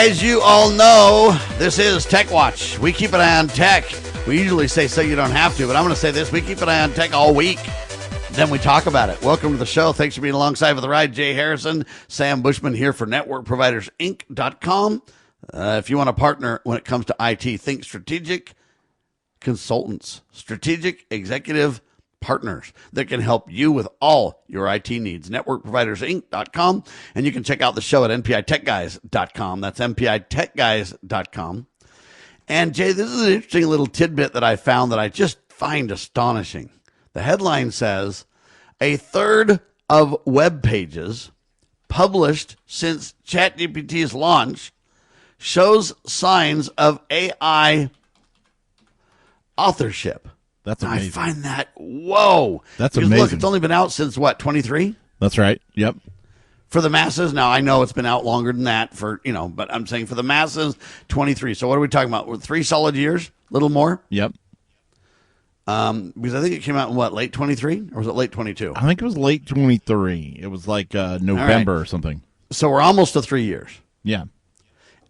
As you all know, this is Tech Watch. We keep an eye on tech. We usually say so you don't have to, but I'm going to say this. We keep an eye on tech all week. Then we talk about it. Welcome to the show. Thanks for being alongside for the ride. Jay Harrison, Sam Bushman here for NetworkProvidersInc.com. If you want to partner when it comes to IT, think strategic consultants, strategic executive partners that can help you with all your IT needs. NetworkProvidersInc.com. And you can check out the show at NPITechGuys.com. That's NPITechGuys.com. And Jay, this is an interesting little tidbit that I found that I just find astonishing. The headline says, a third of web pages published since ChatGPT's launch shows signs of AI authorship. That's amazing. I find that, whoa. That's because amazing. Look, it's only been out since, what, 23? That's right. Yep. For the masses, now I know it's been out longer than that but I'm saying for the masses, 23. So what are we talking about? 3 solid years? A little more? Yep. Because I think it came out in late 23? Or was it late 22? I think it was late 23. It was like November or something. So we're almost to 3 years. Yeah.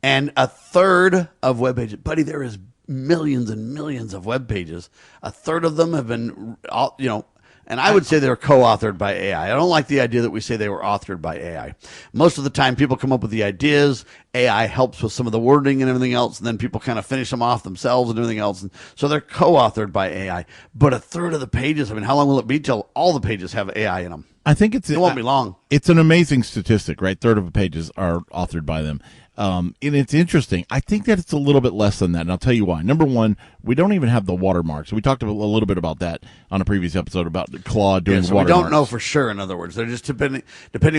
And a third of web pages, buddy, there is millions and millions of web pages. A third of them have been, and I would say they're co-authored by AI. I don't like the idea that we say they were authored by AI. Most of the time, people come up with the ideas. AI helps with some of the wording and everything else, and then people kind of finish them off themselves and everything else. And so they're co-authored by AI. But a third of the pages, how long will it be till all the pages have AI in them? I think it won't be long. It's an amazing statistic, right? Third of the pages are authored by them. And it's interesting. I think that it's a little bit less than that, and I'll tell you why. Number one, we don't even have the watermarks. We talked a little bit about that on a previous episode about Claude doing watermarks. We don't know for sure, in other words. They're just depending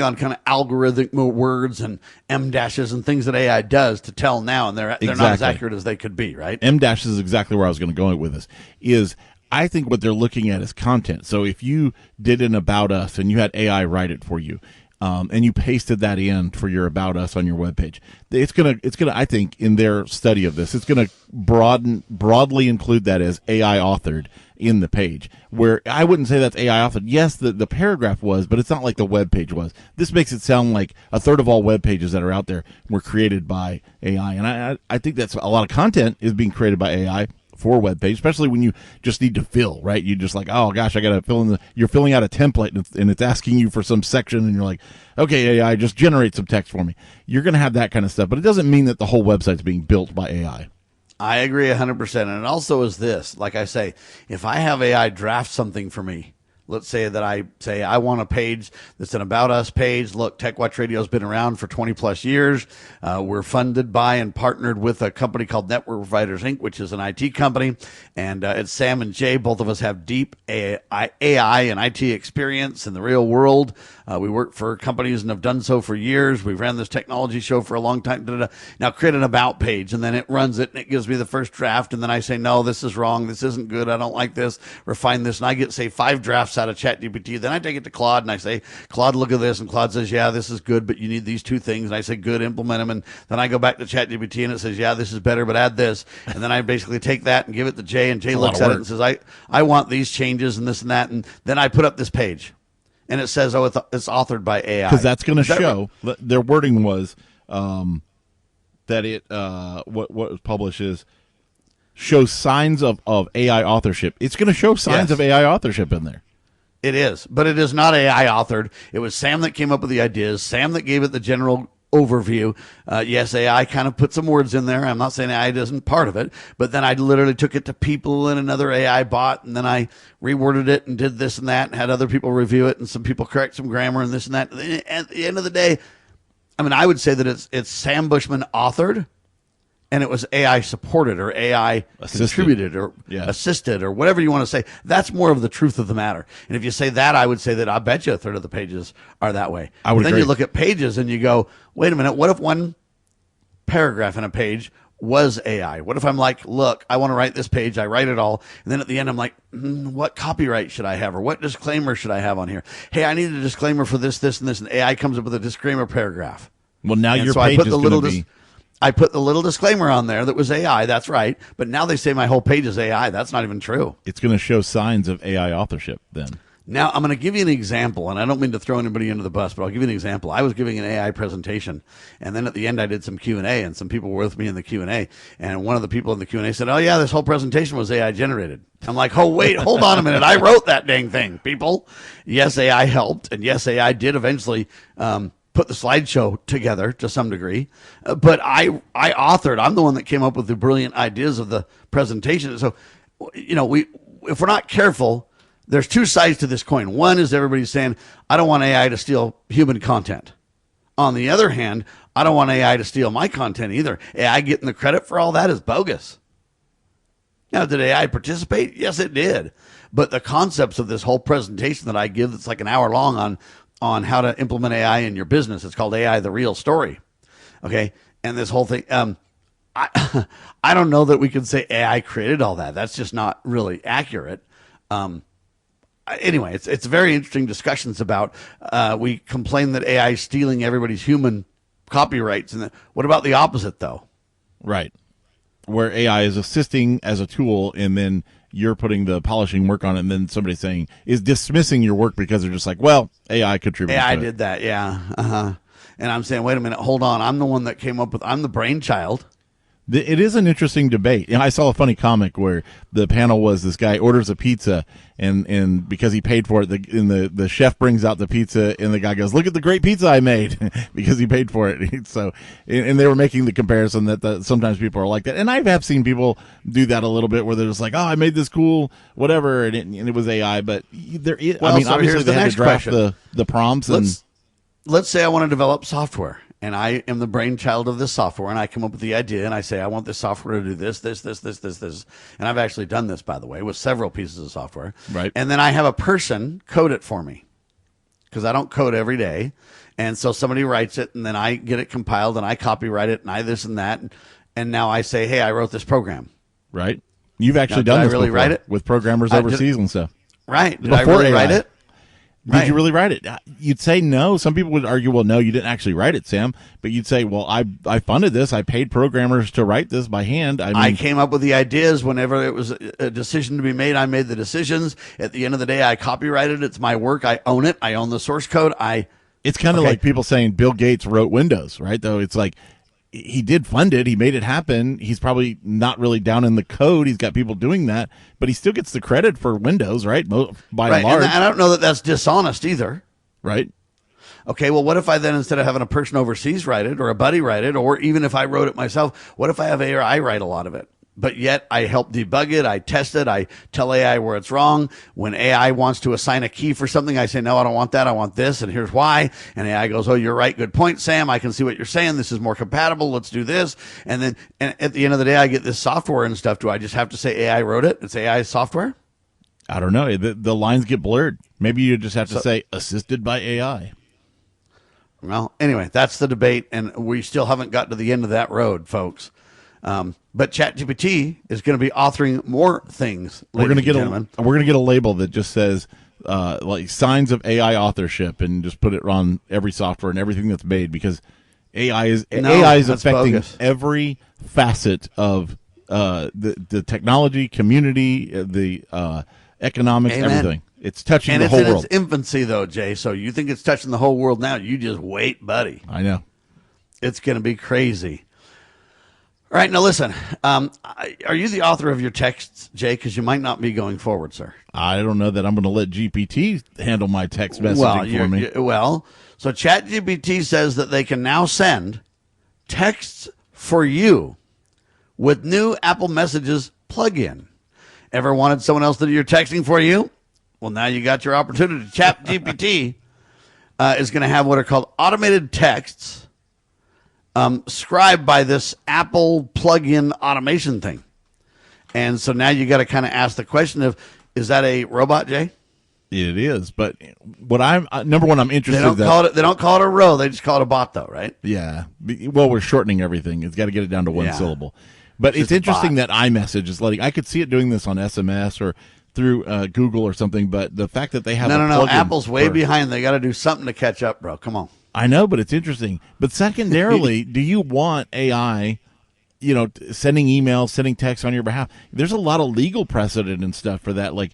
on kind of algorithmic words and M-dashes and things that AI does to tell now, and they're not as accurate as they could be, right? M-dash is exactly where I was going to go with this, is I think what they're looking at is content. So if you did an About Us and you had AI write it for you, and you pasted that in for your About Us on your webpage, it's gonna. I think in their study of this, it's gonna broadly include that as AI authored in the page. Where I wouldn't say that's AI authored. Yes, the paragraph was, but it's not like the web page was. This makes it sound like a third of all web pages that are out there were created by AI, and I think that's a lot of content is being created by AI. For a web page, especially when you just need to fill, right? You just like, oh gosh, I got to fill in you're filling out a template and it's asking you for some section and you're like, okay, AI, just generate some text for me. You're going to have that kind of stuff, but it doesn't mean that the whole website's being built by AI. I agree 100%. And it also is this, like I say, if I have AI draft something for me, let's say that I want a page that's an About Us page. Look, Tech Watch Radio has been around for 20 plus years. We're funded by and partnered with a company called Network Providers Inc., which is an IT company. And it's Sam and Jay. Both of us have deep AI and IT experience in the real world. We work for companies and have done so for years. We've ran this technology show for a long time. Now create an About page, and then it runs it, and it gives me the first draft. And then I say, no, this is wrong. This isn't good. I don't like this. Refine this. And I get, say, 5 drafts out of ChatGPT. Then I take it to Claude and I say, Claude, look at this. And Claude says, yeah, this is good, but you need these 2 things. And I say, good, implement them. And then I go back to ChatGPT and it says, yeah, this is better, but add this. And then I basically take that and give it to Jay, and Jay looks at it and says, I want these changes and this and that. And then I put up this page and it says, oh, it's authored by AI. Because that's going to show, their wording was that it, what was published is, shows signs of AI authorship. It's going to show signs of AI authorship in there. It is, but it is not AI authored. It was Sam that came up with the ideas, Sam that gave it the general overview. Yes, AI kind of put some words in there. I'm not saying AI isn't part of it, but then I literally took it to people in another AI bot, and then I reworded it and did this and that and had other people review it, and some people correct some grammar and this and that. At the end of the day, I would say that it's Sam Bushman authored, and it was AI supported or AI contributed or assisted or whatever you want to say. That's more of the truth of the matter. And if you say that, I would say that I bet you a third of the pages are that way. I would Then agree. you look at pages and you go, wait a minute, what if one paragraph in a page was AI? What if I'm like, look, I want to write this page, I write it all, and then at the end I'm like, what copyright should I have, or what disclaimer should I have on here? Hey, I need a disclaimer for this, this, and this, and AI comes up with a disclaimer paragraph. Well, now your page is going to be... I put the little disclaimer on there that was AI. That's right. But now they say my whole page is AI. That's not even true. It's going to show signs of AI authorship then. Now, I'm going to give you an example, and I don't mean to throw anybody under the bus, but I'll give you an example. I was giving an AI presentation, and then at the end I did some Q&A, and some people were with me in the Q&A, and one of the people in the Q&A said, oh, yeah, this whole presentation was AI generated. I'm like, oh, wait, hold on a minute. I wrote that dang thing, people. Yes, AI helped, and yes, AI did eventually put the slideshow together to some degree, but I authored. I'm the one that came up with the brilliant ideas of the presentation. So, if we're not careful, there's two sides to this coin. One is everybody's saying, I don't want AI to steal human content. On the other hand, I don't want AI to steal my content either. AI getting the credit for all that is bogus. Now, did AI participate? Yes, it did. But the concepts of this whole presentation that I give, that's like an hour long on how to implement AI in your business. It's called AI, the Real Story. Okay. And this whole thing, I don't know that we can say AI created all that. That's just not really accurate. Anyway, it's very interesting discussions about, we complain that AI is stealing everybody's human copyrights. And what about the opposite, though? Right. Where AI is assisting as a tool, and then you're putting the polishing work on it, and then somebody is dismissing your work because they're just like, well, AI contributed. AI did that, yeah. And I'm saying, wait a minute, hold on. I'm the one that came up with, I'm the brainchild. It is an interesting debate. And I saw a funny comic where the panel was this guy orders a pizza, and because he paid for it, the chef brings out the pizza, and the guy goes, look at the great pizza I made because he paid for it. So, and they were making the comparison that sometimes people are like that. And I have seen people do that a little bit where they're just like, oh, I made this cool whatever, and it was AI. But obviously they had to draft the prompts. Let's say I want to develop software. And I am the brainchild of this software, and I come up with the idea, and I say, I want this software to do this. And I've actually done this, by the way, with several pieces of software. Right. And then I have a person code it for me, because I don't code every day. And so somebody writes it, and then I get it compiled, and I copyright it, and I this and that. And now I say, hey, I wrote this program. Right. You've actually done this before write it? with programmers overseas and stuff. Right. Did I really write it? Did you really write it? You'd say no. Some people would argue, well, no, you didn't actually write it, Sam. But you'd say, well, I funded this. I paid programmers to write this by hand. I came up with the ideas. Whenever it was a decision to be made, I made the decisions. At the end of the day, I copyrighted it. It's my work. I own it. I own the source code. It's kind of like people saying Bill Gates wrote Windows, right? Though it's like, he did fund it. He made it happen. He's probably not really down in the code. He's got people doing that, but he still gets the credit for Windows, right? By and large. And I don't know that that's dishonest either. Right. Okay, well, what if I then, instead of having a person overseas write it, or a buddy write it, or even if I wrote it myself, what if I have AI write a lot of it? But yet I help debug it, I test it, I tell AI where it's wrong. When AI wants to assign a key for something, I say, no, I don't want that, I want this, and here's why. And AI goes, oh, you're right, good point, Sam, I can see what you're saying, this is more compatible, let's do this. And at the end of the day, I get this software and stuff. Do I just have to say AI wrote it? It's AI software? I don't know. The lines get blurred. Maybe you just have to say assisted by AI. Well, anyway, that's the debate, and we still haven't got to the end of that road, folks. But ChatGPT is going to be authoring more things. We're going to get a label that just says like signs of AI authorship, and just put it on every software and everything that's made, because AI is affecting bogus. Every facet of the technology community, the economics, Amen. Everything. It's touching the whole world. And it's in its infancy, though, Jay. So you think it's touching the whole world now? You just wait, buddy. I know. It's going to be crazy. All right, now listen. Are you the author of your texts, Jay? Because you might not be going forward, sir. I don't know that I'm going to let GPT handle my text messaging for me. So ChatGPT says that they can now send texts for you with new Apple Messages plugin. Ever wanted someone else to do your texting for you? Well, now you got your opportunity. ChatGPT is going to have what are called automated texts scribed by this Apple plug-in automation thing. And so now you got to kind of ask the question of, is that a robot, Jay? It is, but what number one, I'm interested. They don't call it a row. They just call it a bot, though, right? Yeah. Well, we're shortening everything. It's got to get it down to one syllable. But it's interesting that iMessage is letting. I could see it doing this on SMS or through Google or something. But the fact that they have no, Apple's way behind. They got to do something to catch up, bro. Come on. I know, but it's interesting. But secondarily, do you want AI sending emails, sending texts on your behalf. There's a lot of legal precedent and stuff for that. Like,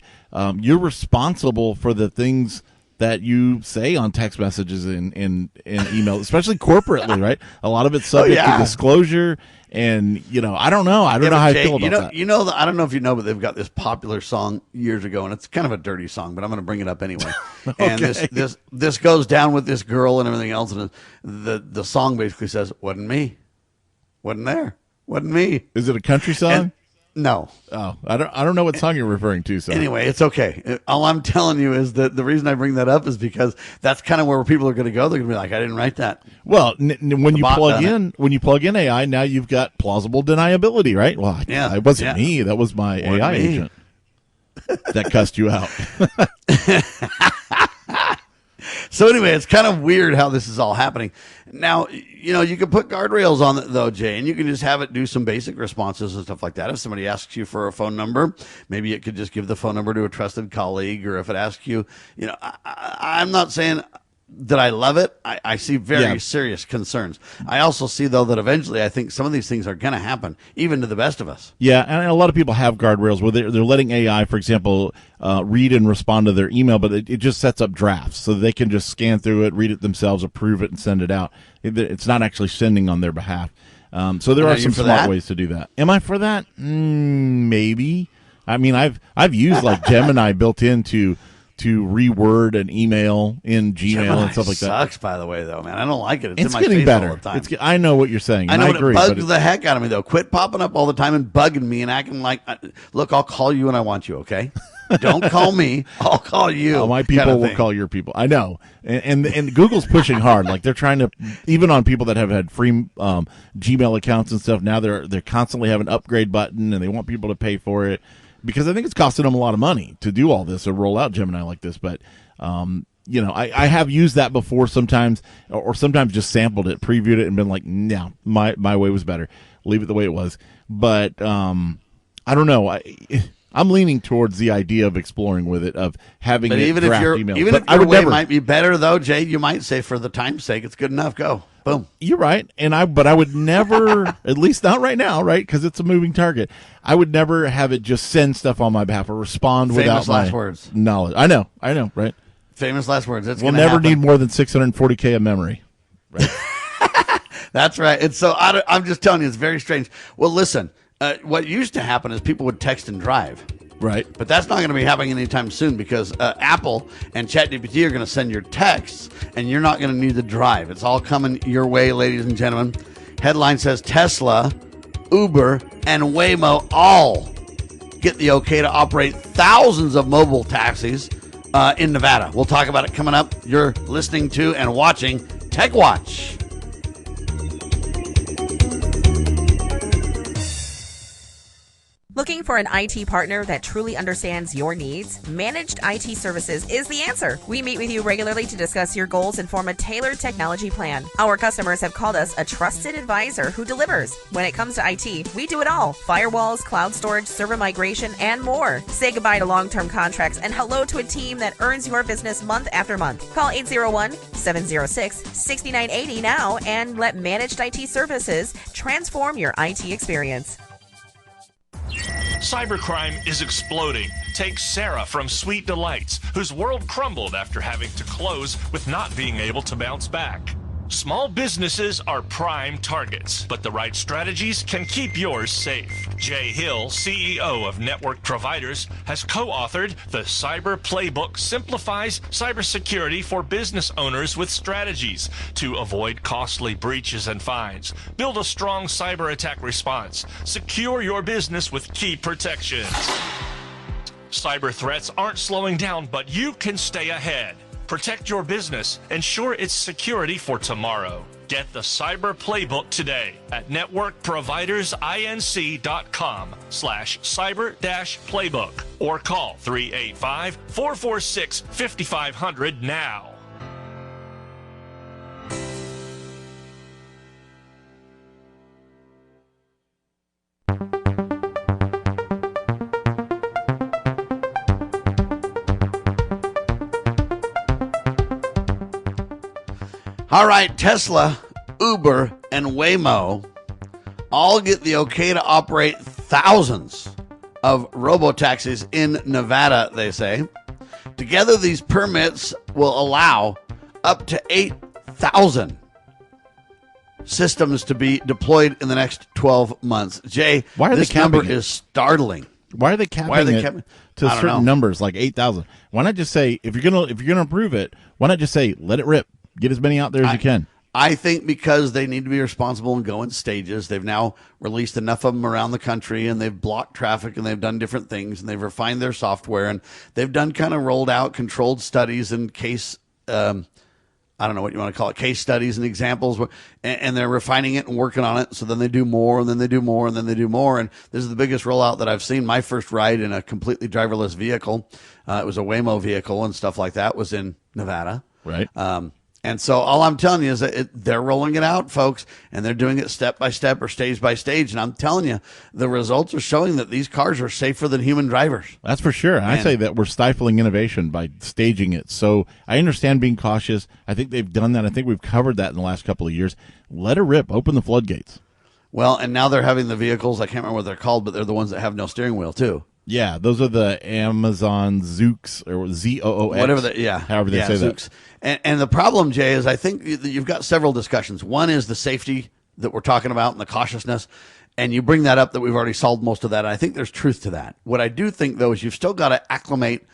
you're responsible for the things that you say on text messages and email, especially corporately, right? A lot of it's subject to disclosure, and I don't know. I don't know how Jay, I feel about that. I don't know if you know, but they've got this popular song years ago, and it's kind of a dirty song, but I'm going to bring it up anyway. And this goes down with this girl and everything else, and the song basically says, "Wasn't me, wasn't there, wasn't me." Is it a country song? And, no. Oh, I don't know what song you're referring to. So anyway, it's okay. All I'm telling you is that the reason I bring that up is because that's kind of where people are going to go. They're going to be like, I didn't write that. Well, when you plug in AI, now you've got plausible deniability, right? Well, it wasn't me. That was my AI agent that cussed you out. So anyway, it's kind of weird how this is all happening. Now, you can put guardrails on it, though, Jay, and you can just have it do some basic responses and stuff like that. If somebody asks you for a phone number, maybe it could just give the phone number to a trusted colleague, or if it asks you, I'm not saying that I love it. I see very serious concerns. I also see, though, that eventually I think some of these things are going to happen, even to the best of us. Yeah, and a lot of people have guardrails where they're letting AI, for example, read and respond to their email, but it just sets up drafts so they can just scan through it, read it themselves, approve it, and send it out. It's not actually sending on their behalf. So there are some smart ways to do that. Am I for that? Maybe. I mean, I've used like Gemini built into to reword an email in Gmail Gemini and stuff like that. Sucks, by the way, though, man. I don't like it. It's in my getting face better. all the time. I know what you're saying. I know, agree, it bugs the heck out of me, though. Quit popping up all the time and bugging me and acting like, look, I'll call you when I want you, okay? Don't call me. I'll call you. Oh, my people will call your people. I know. And Google's pushing hard. Like, they're trying to, even on people that have had free Gmail accounts and stuff, now they're constantly have an upgrade button, and they want people to pay for it, because I think it's costing them a lot of money to do all this or roll out Gemini like this. But I have used that before sometimes, or sometimes just sampled it, previewed it, and been like, no, my way was better. Leave it the way it was. But I don't know. I'm leaning towards the idea of exploring with it, of having it draft emails. Even if your way might be better, though, Jay, you might say for the time's sake, it's good enough. Go. Boom. You're right. But I would never, at least not right now, right? Because it's a moving target. I would never have it just send stuff on my behalf or respond without my words. Knowledge. I know, right? Famous last words. We'll never need more than 640K of memory. Right? That's right. And so I'm just telling you, it's very strange. Well, listen, what used to happen is people would text and drive. Right. But that's not going to be happening anytime soon, because Apple and ChatGPT are going to send your texts, and you're not going to need to drive. It's all coming your way, ladies and gentlemen. Headline says Tesla, Uber, and Waymo all get the okay to operate thousands of mobile taxis in Nevada. We'll talk about it coming up. You're listening to and watching Tech Watch. Looking for an IT partner that truly understands your needs? Managed IT Services is the answer. We meet with you regularly to discuss your goals and form a tailored technology plan. Our customers have called us a trusted advisor who delivers. When it comes to IT, we do it all. Firewalls, cloud storage, server migration, and more. Say goodbye to long-term contracts and hello to a team that earns your business month after month. Call 801-706-6980 now and let Managed IT Services transform your IT experience. Cybercrime is exploding. Take Sarah from Sweet Delights, whose world crumbled after having to close with not being able to bounce back. Small businesses are prime targets, but the right strategies can keep yours safe. Jay Hill, CEO of Network Providers, has co-authored the Cyber Playbook Simplifies Cybersecurity for Business Owners with Strategies to avoid costly breaches and fines, build a strong cyber attack response, secure your business with key protections. Cyber threats aren't slowing down, but you can stay ahead. Protect your business. Ensure its security for tomorrow. Get the Cyber Playbook today at networkprovidersinc.com/cyber-playbook or call 385-446-5500 now. All right, Tesla, Uber, and Waymo all get the okay to operate thousands of robotaxis in Nevada, they say. Together, these permits will allow up to 8,000 systems to be deployed in the next 12 months. Jay, Why are this they capping number it? is startling. Why are they capping it to certain numbers like 8,000? Why not just say, if you're gonna approve it, why not just say, let it rip, get as many out there as you can? I think because they need to be responsible and go in stages. They've now released enough of them around the country, and they've blocked traffic, and they've done different things, and they've refined their software, and they've done kind of rolled out controlled studies and case, I don't know what you want to call it, case studies and examples, and they're refining it and working on it. So then they do more, and then they do more, and then they do more. And this is the biggest rollout that I've seen. My first ride in a completely driverless vehicle, it was a Waymo vehicle and stuff like that, was in Nevada. Right. And so all I'm telling you is that they're rolling it out, folks, and they're doing it step by step or stage by stage. And I'm telling you, the results are showing that these cars are safer than human drivers. That's for sure. I say that we're stifling innovation by staging it. So I understand being cautious. I think they've done that. I think we've covered that in the last couple of years. Let it rip. Open the floodgates. Well, and now they're having the vehicles. I can't remember what they're called, but they're the ones that have no steering wheel, too. Yeah, those are the Amazon Zoox or ZOOX. Whatever however they say Zoox. that. And the problem, Jay, is I think you've got several discussions. One is the safety that we're talking about and the cautiousness. And you bring that up that we've already solved most of that. And I think there's truth to that. What I do think, though, is you've still got to acclimate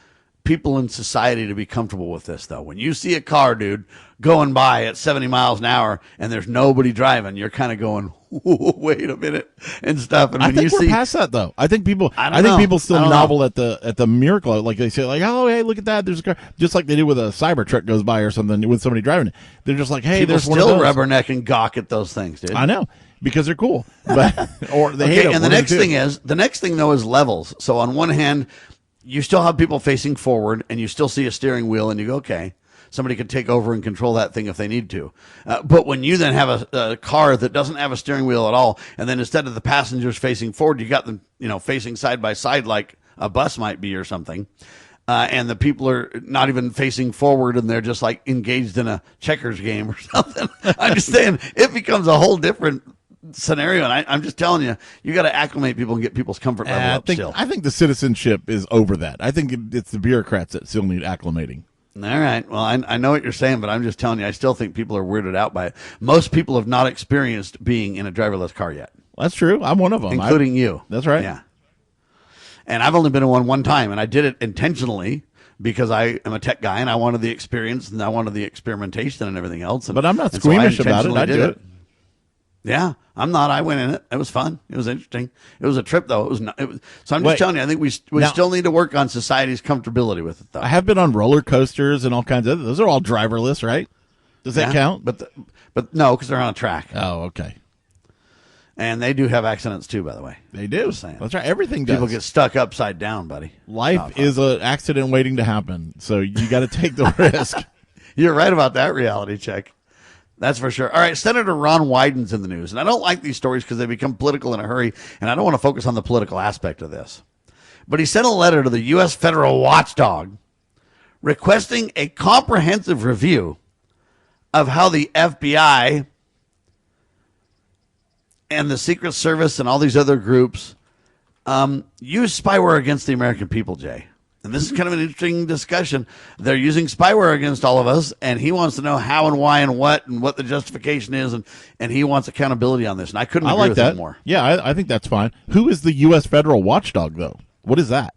people in society to be comfortable with this, though. When you see a car, dude, going by at 70 miles an hour and there's nobody driving, you're kind of going, wait a minute, and stuff. And I when think you we're see, past that, though. I think people still I don't novel know. at the miracle, like they say, like, oh, hey, look at that, there's a car, just like they do with a cyber truck goes by or something with somebody driving it. They're just like, hey, people there's still one of those. rubberneck and gawk at those things, dude. I know, because they're cool, but or they hate them. And the next thing though is levels. So on one hand, you still have people facing forward, and you still see a steering wheel, and you go, okay, somebody could take over and control that thing if they need to. But when you then have a car that doesn't have a steering wheel at all, and then instead of the passengers facing forward, you got them, facing side by side like a bus might be or something. And the people are not even facing forward, and they're just like engaged in a checkers game or something. I'm just saying it becomes a whole different scenario, and I'm just telling you, you got to acclimate people and get people's comfort level up still. I think the citizenship is over that. I think it's the bureaucrats that still need acclimating. All right. Well, I know what you're saying, but I'm just telling you, I still think people are weirded out by it. Most people have not experienced being in a driverless car yet. That's true. I'm one of them. Including you. That's right. Yeah. And I've only been in one time, and I did it intentionally because I am a tech guy, and I wanted the experience, and I wanted the experimentation and everything else. But I'm not squeamish about it. I do it. Yeah, I'm not. I went in it. It was fun. It was interesting. It was a trip, though. It was not. So I'm just telling you, I think we still need to work on society's comfortability with it, though. I have been on roller coasters and all kinds of those are all driverless, right? Does that count? But no, because they're on a track. Oh, okay. And they do have accidents too, by the way. They do. Just saying. That's right. Everything does. People get stuck upside down, buddy. Life is an accident waiting to happen, so you got to take the risk. You're right about that reality check. That's for sure. All right, Senator Ron Wyden's in the news, and I don't like these stories because they become political in a hurry, and I don't want to focus on the political aspect of this. But he sent a letter to the U.S. federal watchdog requesting a comprehensive review of how the FBI and the Secret Service and all these other groups use spyware against the American people, Jay. And this is kind of an interesting discussion. They're using spyware against all of us, and he wants to know how and why and what the justification is, and he wants accountability on this. And I couldn't agree with him more. Yeah, I think that's fine. Who is the U.S. federal watchdog, though? What is that?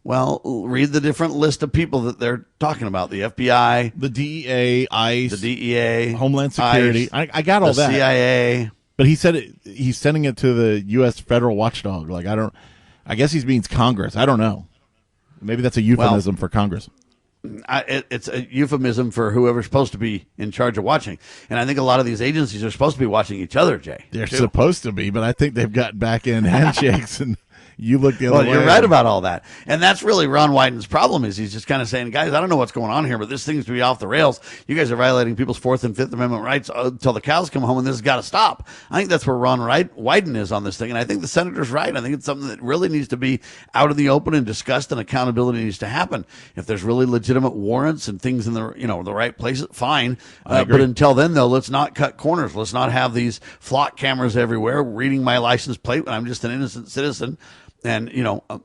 Well, read the different list of people that they're talking about. The FBI. The DEA, ICE. The DEA. Homeland Security. ICE, I got all that. The CIA. But he said he's sending it to the U.S. federal watchdog. I guess he means Congress. I don't know. Maybe that's a euphemism for Congress. It's a euphemism for whoever's supposed to be in charge of watching. And I think a lot of these agencies are supposed to be watching each other, Jay. They're supposed to be, but I think they've got back-end handshakes and You look the other way. You're right about all that. And that's really Ron Wyden's problem is he's just kind of saying, guys, I don't know what's going on here, but this seems to be off the rails. You guys are violating people's Fourth and Fifth Amendment rights until the cows come home, and this has got to stop. I think that's where Ron Wyden is on this thing, and I think the senator's right. I think it's something that really needs to be out in the open and discussed, and accountability needs to happen. If there's really legitimate warrants and things in the the right places, fine. But until then, though, let's not cut corners. Let's not have these flock cameras everywhere reading my license plate when I'm just an innocent citizen. And,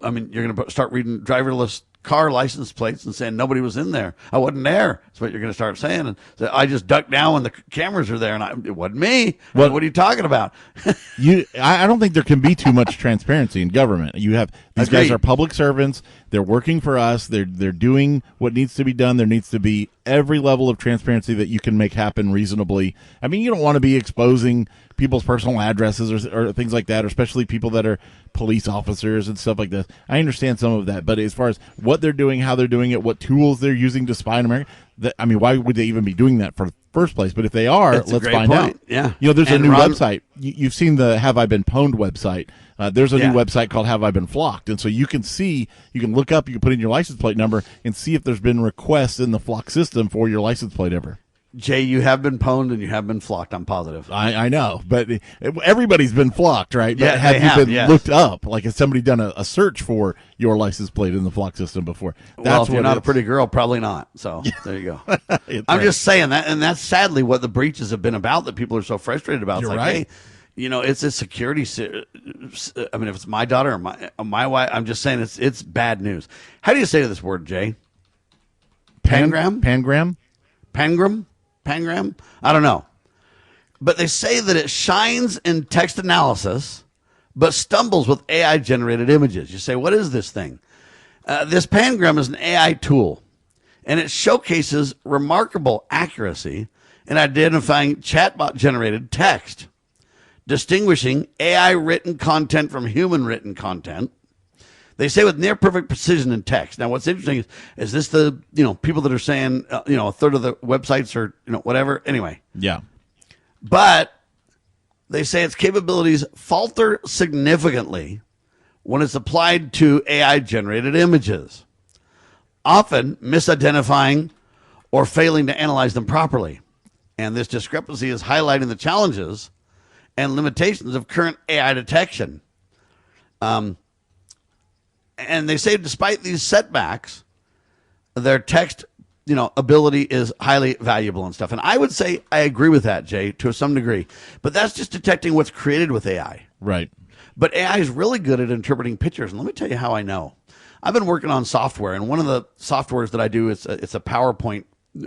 I mean, you're going to start reading driverless car license plates and saying nobody was in there. I wasn't there. That's what you're going to start saying. And so I just ducked down when the cameras are there, and it wasn't me. What are you talking about? I don't think there can be too much transparency in government. You have these guys are public servants. They're working for us. They're doing what needs to be done. There needs to be every level of transparency that you can make happen reasonably. I mean, you don't want to be exposing people's personal addresses or things like that, or especially people that are police officers and stuff like that. I understand some of that, but as far as what they're doing, how they're doing it, what tools they're using to spy on America, why would they even be doing that for the first place? But if they are, let's find out. Yeah. There's a new website. You've seen the Have I Been Pwned website. There's a new website called Have I Been Flocked? And so you can look up, you can put in your license plate number and see if there's been requests in the flock system for your license plate ever. Jay, you have been pwned and you have been flocked. I'm positive. I know, but everybody's been flocked, right? But Yeah, have you been looked up? Like, has somebody done a search for your license plate in the flock system before? If you're not a pretty girl, probably not. So there you go. I'm just saying that, and that's sadly what the breaches have been about, that people are so frustrated about. You're it's right. Hey, it's a security. I mean, if it's my daughter or my wife, I'm just saying it's bad news. How do you say this word, Jay? Pangram? Pangram? I don't know. But they say that it shines in text analysis, but stumbles with AI-generated images. You say, what is this thing? This Pangram is an AI tool, and it showcases remarkable accuracy in identifying chatbot-generated text, distinguishing AI-written content from human-written content. They say with near perfect precision in text. Now, what's interesting is this the people that are saying a third of the websites are whatever. Anyway, yeah. But they say its capabilities falter significantly when it's applied to AI generated images, often misidentifying or failing to analyze them properly. And this discrepancy is highlighting the challenges and limitations of current AI detection. And they say despite these setbacks, their text, ability is highly valuable and stuff. And I would say I agree with that, Jay, to some degree. But that's just detecting what's created with AI. Right. But AI is really good at interpreting pictures. And let me tell you how I know. I've been working on software, and one of the softwares that I do is it's a PowerPoint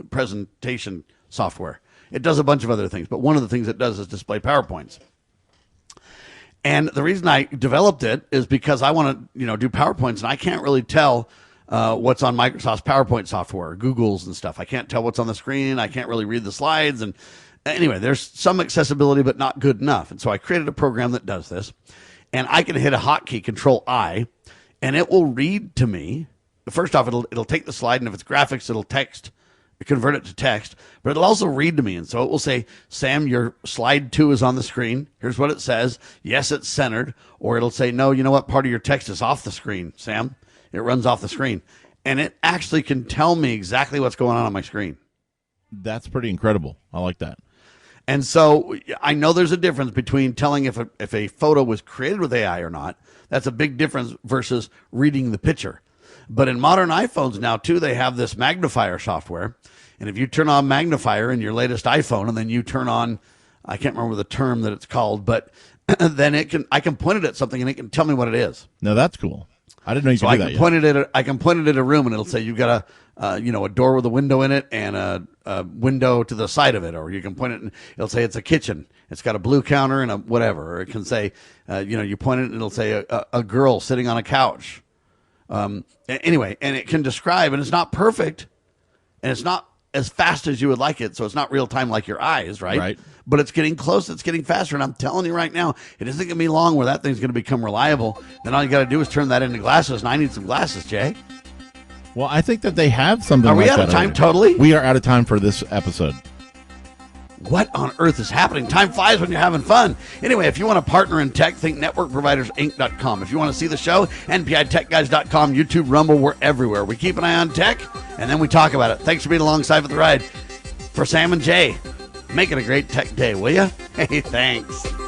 presentation software. It does a bunch of other things, but one of the things it does is display PowerPoints. And the reason I developed it is because I want to, do PowerPoints, and I can't really tell what's on Microsoft's PowerPoint software, or Google's and stuff. I can't tell what's on the screen. I can't really read the slides. And anyway, there's some accessibility, but not good enough. And so I created a program that does this, and I can hit a hotkey, Control-I, and it will read to me. First off, it'll take the slide, and if it's graphics, it'll convert it to text, but it'll also read to me. And so it will say, Sam, your slide 2 is on the screen. Here's what it says. Yes, it's centered. Or it'll say, no, you know what? Part of your text is off the screen, Sam. It runs off the screen. And it actually can tell me exactly what's going on my screen. That's pretty incredible. I like that. And so I know there's a difference between telling if a photo was created with AI or not. That's a big difference versus reading the picture. But in modern iPhones now, too, they have this magnifier software. And if you turn on magnifier in your latest iPhone, and then you turn on, I can't remember the term that it's called, but then I can point it at something and it can tell me what it is. No, that's cool. I didn't know you could do that yet. I can point it at a room, and it'll say you've got a door with a window in it and a window to the side of it. Or you can point it and it'll say it's a kitchen. It's got a blue counter and a whatever. Or it can say, you point it and it'll say a girl sitting on a couch. Anyway, and it can describe, and it's not perfect, and it's not as fast as you would like it, so it's not real time like your eyes, right? Right. But it's getting close, it's getting faster, and I'm telling you right now, it isn't going to be long where that thing's going to become reliable. Then all you got to do is turn that into glasses, and I need some glasses, Jay. Well, I think that they have something like that. Are we out of time totally? We are out of time for this episode. what on earth is happening? Time flies when you're having fun. Anyway, if you want to partner in tech, think networkprovidersinc.com. If you want to see the show, npitechguys.com, YouTube, Rumble, we're everywhere. We keep an eye on tech, and then we talk about it. Thanks for being alongside for the ride. For Sam and Jay, make it a great tech day, will you? Hey, thanks.